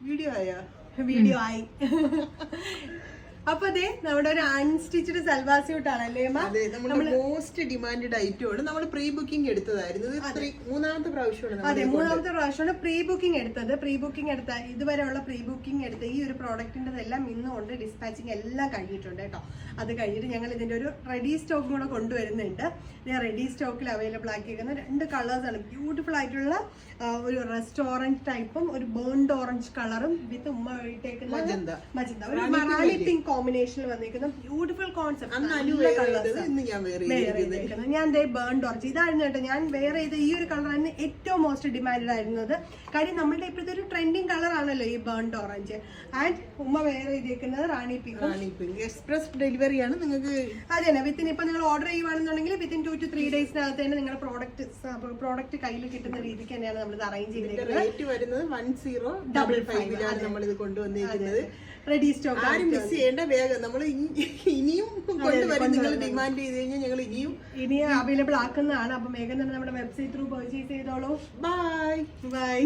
Video ആയി. അപ്പൊ അതെ നമ്മുടെ ഒരു അൺസ്റ്റിച്ച്ഡ് സൽവാർ സ്യൂട്ട് ആണല്ലേ? അതെ, നമ്മുടെ മോസ്റ്റ് ഡിമാൻഡഡ് ഐറ്റം ആണ്. നമ്മൾ പ്രീ ബുക്കിംഗ് എടുത്തതായിരുന്നു. മൂന്നാമത്തെ പ്രാവശ്യമാണ്. അതെ, മൂന്നാമത്തെ പ്രാവശ്യമാണ് പ്രീ ബുക്കിംഗ് എടുത്തത്. പ്രീ ബുക്കിംഗ് എടുത്ത ഇതുവരെയുള്ള പ്രീ ബുക്കിംഗ് എടുത്ത ഈ ഒരു പ്രോഡക്റ്റിന്റെ എല്ലാം ഇന്നുകൊണ്ട് ഡിസ്പാച്ചിങ് എല്ലാം കഴിഞ്ഞിട്ടുണ്ട് കേട്ടോ. അത് കഴിഞ്ഞിട്ട് ഞങ്ങൾ ഇതിന്റെ ഒരു റെഡി സ്റ്റോക്കും കൂടെ കൊണ്ടുവരുന്നുണ്ട്. റെഡി സ്റ്റോക്കിൽ അവൈലബിൾ ആക്കിയിരിക്കുന്ന 2 കളേഴ്സ് ആണ്. ബ്യൂട്ടിഫുൾ ആയിട്ടുള്ള ഒരു റെസ്റ്റ് ഓറഞ്ച് ടൈപ്പും ഒരു ബേൺഡ് ഓറഞ്ച് കളറും വിത്ത് ഉമ്മ ഇട്ടേക്കുന്ന മജന്ത, ഒരു മറാണി പിങ്ക് കോമ്പിനേഷനിൽ വന്നിരിക്കുന്ന ബ്യൂട്ടിഫുൾ കോൺസെപ്റ്റ്. ഞാൻ ബേൺഡ് ഓറഞ്ച് ഇതായിരുന്നു കേട്ടോ. ഞാൻ വേറെ ചെയ്ത ഈ ഒരു കളറാണ് ഏറ്റവും മോസ്റ്റ് ഡിമാൻഡഡ് ആയിരുന്നത്. കാര്യം നമ്മളുടെ ഇപ്പോഴത്തെ ഒരു ട്രെൻഡിങ് കളർ ആണല്ലോ ഈ ബേൺഡ് ഓറഞ്ച്. ആൻഡ് ഉമ്മ വേറെ ചെയ്തേക്കുന്നത് റാണി പിങ്ക്. എക്സ്പ്രസ് ഡെലിവറി ആണ് നിങ്ങൾക്ക്. അതെ തന്നെ, വിത്തിൻ ഇപ്പൊ നിങ്ങൾ ഓർഡർ ചെയ്യുവാണെന്നുണ്ടെങ്കിൽ വിത്തിൻ 2 to 3 ഡേയ്സിനകത്ത് തന്നെ നിങ്ങളുടെ പ്രോഡക്റ്റ് കയ്യിൽ കിട്ടുന്ന രീതിക്ക് തന്നെയാണ് നമ്മൾ ഇത് അറേഞ്ച് ചെയ്തിരിക്കുന്നത്. റേറ്റ് വരുന്നത് 1055 നമ്മൾ ഇത് കൊണ്ടുവന്നിരിക്കുന്നത്. റെഡി സ്റ്റോക്ക് ആരും മിസ് ചെയ്യേണ്ട. വേഗം നമ്മൾ ഇനിയും കൊണ്ടുവരും. നിങ്ങൾ ഡിമാൻഡ് ചെയ്ത് കഴിഞ്ഞാൽ ഞങ്ങൾ ഇനിയും അവൈലബിൾ ആക്കുന്നതാണ്. അപ്പൊ വേഗം തന്നെ നമ്മുടെ വെബ്സൈറ്റ് ത്രൂ പർച്ചേസ് ചെയ്തോളൂ. ബൈ.